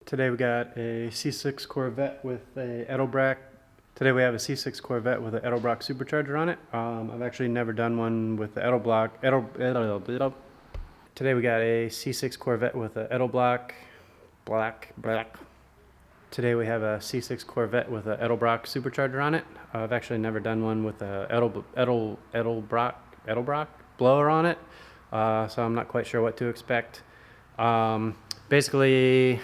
Today we got a C6 Corvette with a Edelbrock. Today we have a C6 Corvette with an Edelbrock Supercharger on it. I've actually never done one with the Edelbrock. Today we got a C6 Corvette with a Edelbrock. Today we have a C6 Corvette with a Edelbrock Supercharger on it. I've actually never done one with a Edelbrock blower on it, so I'm not quite sure what to expect. Basically,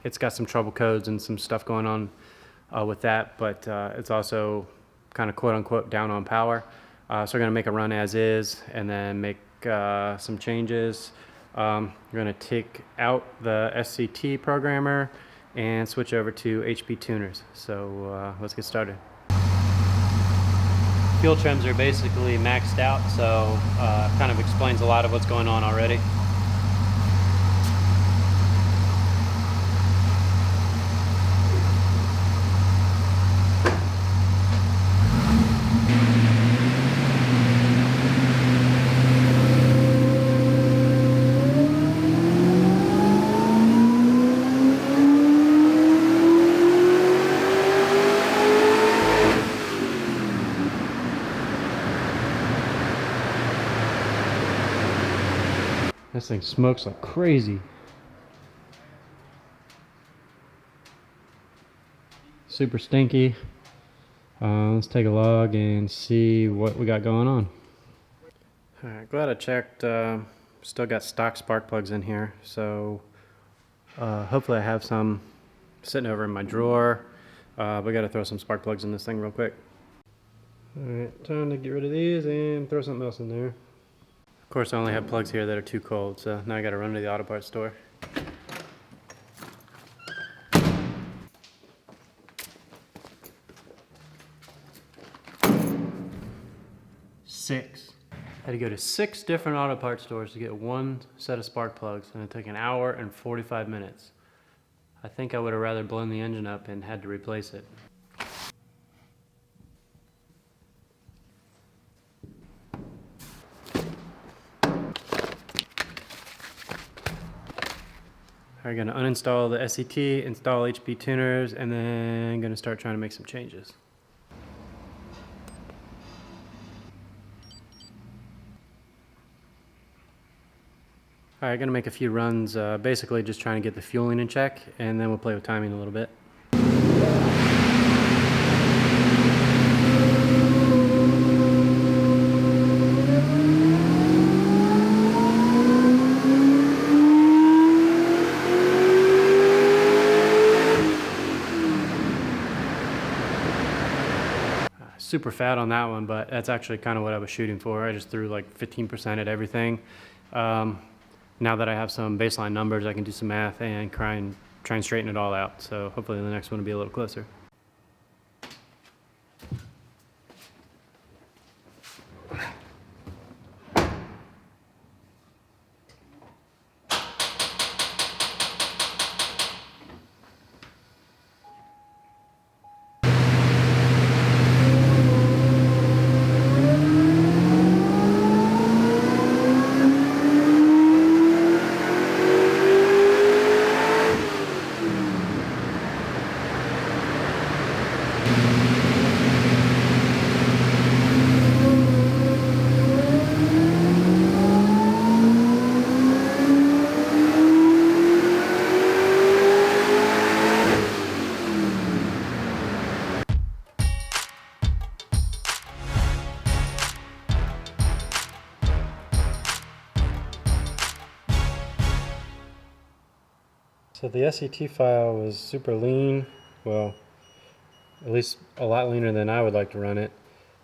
it's got some trouble codes and some stuff going on with that, but it's also kind of quote-unquote down on power. So we're going to make a run as is and then make some changes. We're going to take out the SCT programmer and switch over to HP tuners. So let's get started. Fuel trims are basically maxed out, so kind of explains a lot of what's going on already. This thing smokes like crazy. Super stinky. Let's take a log and see what we got going on. Alright, glad I checked. Still got stock spark plugs in here, so hopefully I have some sitting over in my drawer. We got to throw some spark plugs in this thing real quick. Alright, time to get rid of these and throw something else in there. Of course, I only have plugs here that are too cold, so now I got to run to the auto parts store. Six. I had to go to 6 different auto parts stores to get one set of spark plugs, and it took an hour and 45 minutes. I think I would have rather blown the engine up and had to replace it. I'm going to uninstall the SCT, install HP tuners, and then I'm going to start trying to make some changes. Alright, going to make a few runs, basically just trying to get the fueling in check, and then we'll play with timing a little bit. Super fat on that one, but that's actually kind of what I was shooting for. I just threw like 15% at everything. Now that I have some baseline numbers, I can do some math and try and straighten it all out. So hopefully the next one will be a little closer. So the SCT file was super lean, well, at least a lot leaner than I would like to run it.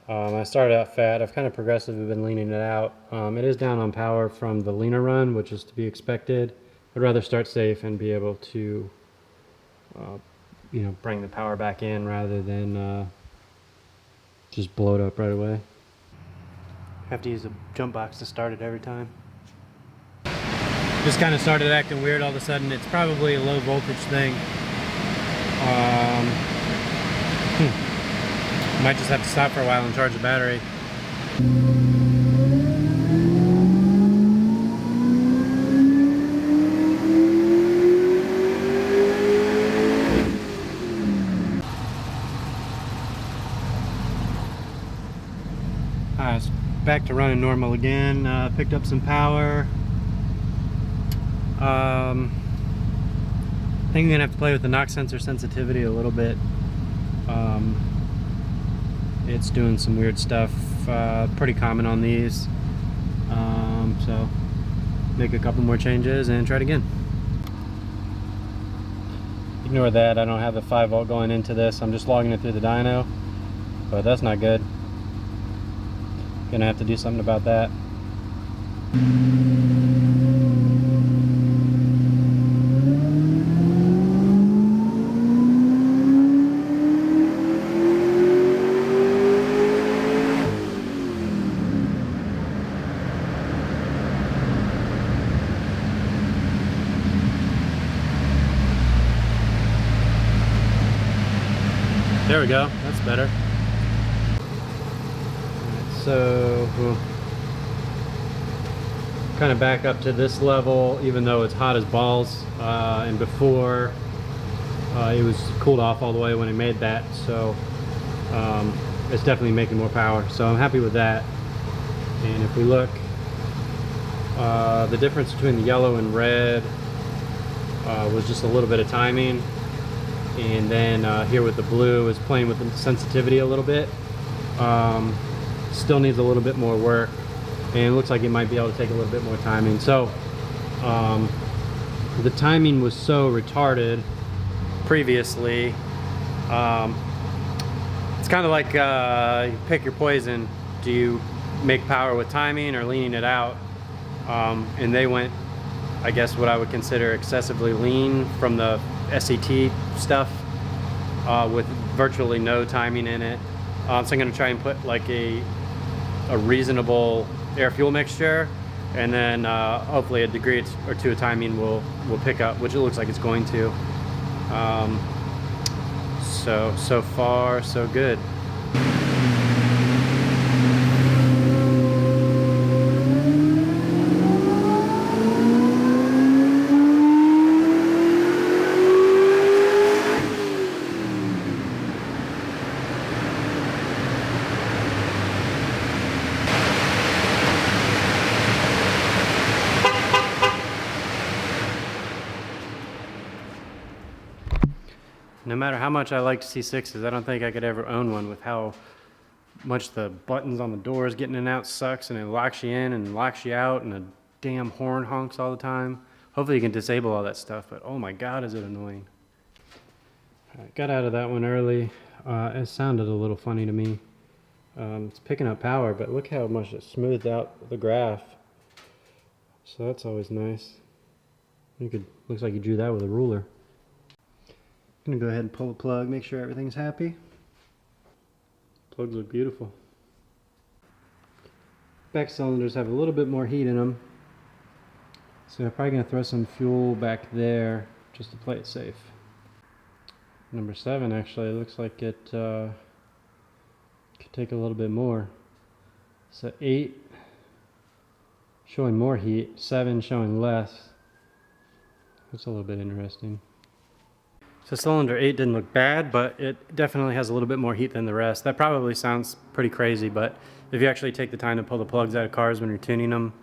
I started out fat. I've kind of progressively been leaning it out. It is down on power from the leaner run, which is to be expected. I'd rather start safe and be able to, bring the power back in rather than just blow it up right away. I have to use a jump box to start it every time. Just kind of started acting weird all of a sudden. It's probably a low voltage thing. Might just have to stop for a while and charge the battery. back to running normal again. Picked up some power. I think I'm gonna have to play with the knock sensor sensitivity a little bit. It's doing some weird stuff, pretty common on these. So make a couple more changes and try it again. Ignore that, I don't have the 5 volt going into this. I'm just logging it through the dyno, but that's not good. Gonna have to do something about that. There we go, that's better. So we'll kind of back up to this level, even though it's hot as balls. And before it was cooled off all the way when I made that, so it's definitely making more power. So I'm happy with that. And if we look, the difference between the yellow and red was just a little bit of timing. And then here with the blue is playing with the sensitivity a little bit. Still needs a little bit more work, and it looks like it might be able to take a little bit more timing. So the timing was so retarded previously. It's kind of like you pick your poison. Do you make power with timing or leaning it out? And they went, I guess, what I would consider excessively lean from the SCT stuff, with virtually no timing in it. So I'm going to try and put like a reasonable air fuel mixture, and then hopefully a degree or two of timing will pick up, which it looks like it's going to. So far so good. No matter how much I like C6s, I don't think I could ever own one with how much the buttons on the doors getting in and out sucks, and it locks you in and locks you out, and the damn horn honks all the time. Hopefully you can disable all that stuff, but oh my god, is it annoying. I got out of that one early. It sounded a little funny to me. It's picking up power, but look how much it smoothed out the graph. So that's always nice. Looks like you drew that with a ruler. I'm gonna go ahead and pull the plug, make sure everything's happy. Plugs look beautiful. Back cylinders have a little bit more heat in them, so I'm probably gonna throw some fuel back there just to play it safe. Number 7 actually looks like it could take a little bit more. So 8 showing more heat, 7 showing less. That's a little bit interesting. So cylinder 8 didn't look bad, but it definitely has a little bit more heat than the rest. That probably sounds pretty crazy, but if you actually take the time to pull the plugs out of cars when you're tuning them,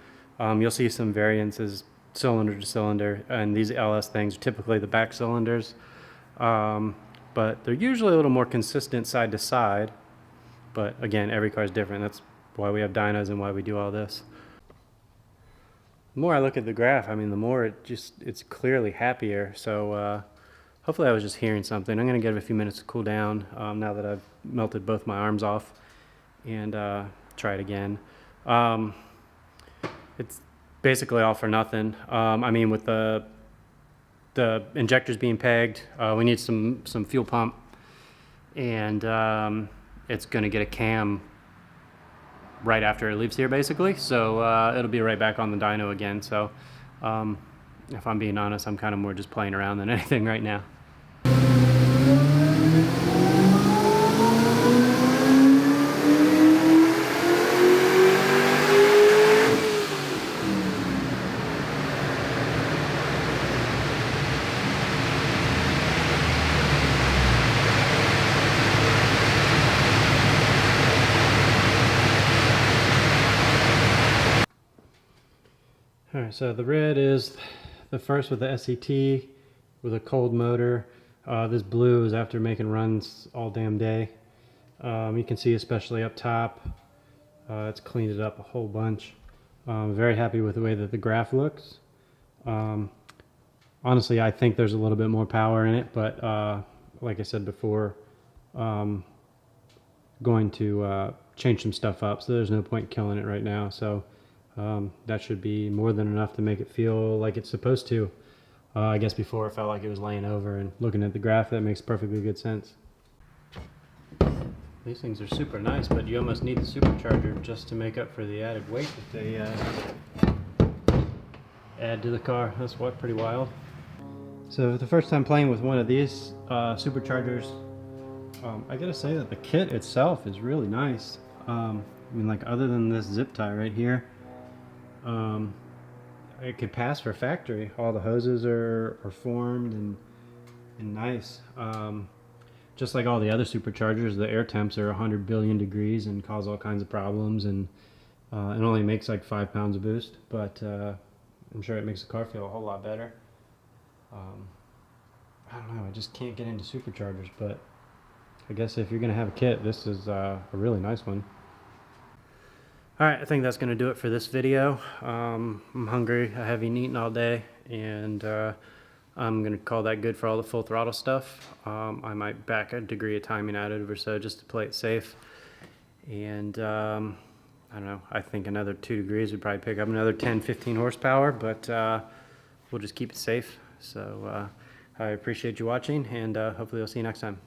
you'll see some variances cylinder to cylinder, and these LS things are typically the back cylinders. But they're usually a little more consistent side to side, but again, every car is different. That's why we have dynos and why we do all this. The more I look at the graph, I mean, the more it's clearly happier. So hopefully I was just hearing something. I'm going to give it a few minutes to cool down now that I've melted both my arms off, and try it again. It's basically all for nothing. I mean, with the injectors being pegged, we need some fuel pump, and it's going to get a cam right after it leaves here, basically. So it'll be right back on the dyno again. So if I'm being honest, I'm kind of more just playing around than anything right now. Alright, so the red is the first with the SCT with a cold motor. This blue is after making runs all damn day. You can see especially up top, it's cleaned it up a whole bunch. Very happy with the way that the graph looks. Honestly, I think there's a little bit more power in it, but like I said before, going to change some stuff up, so there's no point killing it right now. So that should be more than enough to make it feel like it's supposed to. I guess before it felt like it was laying over, and looking at the graph, that makes perfectly good sense. These things are super nice, but you almost need the supercharger just to make up for the added weight that they add to the car. That's what, pretty wild. So the first time playing with one of these superchargers, I gotta say that the kit itself is really nice. I mean, like, other than this zip tie right here, it could pass for factory. All the hoses are formed and nice. Just like all the other superchargers, the air temps are 100 billion degrees and cause all kinds of problems, and it only makes like 5 pounds of boost, but I'm sure it makes the car feel a whole lot better. I don't know, I just can't get into superchargers, but I guess if you're going to have a kit, this is a really nice one. Alright, I think that's going to do it for this video. I'm hungry, I haven't eaten all day, and I'm going to call that good for all the full throttle stuff. I might back a degree of timing out of it or so just to play it safe. And I don't know, I think another 2 degrees would probably pick up another 10-15 horsepower, but we'll just keep it safe. So I appreciate you watching, and hopefully I'll see you next time.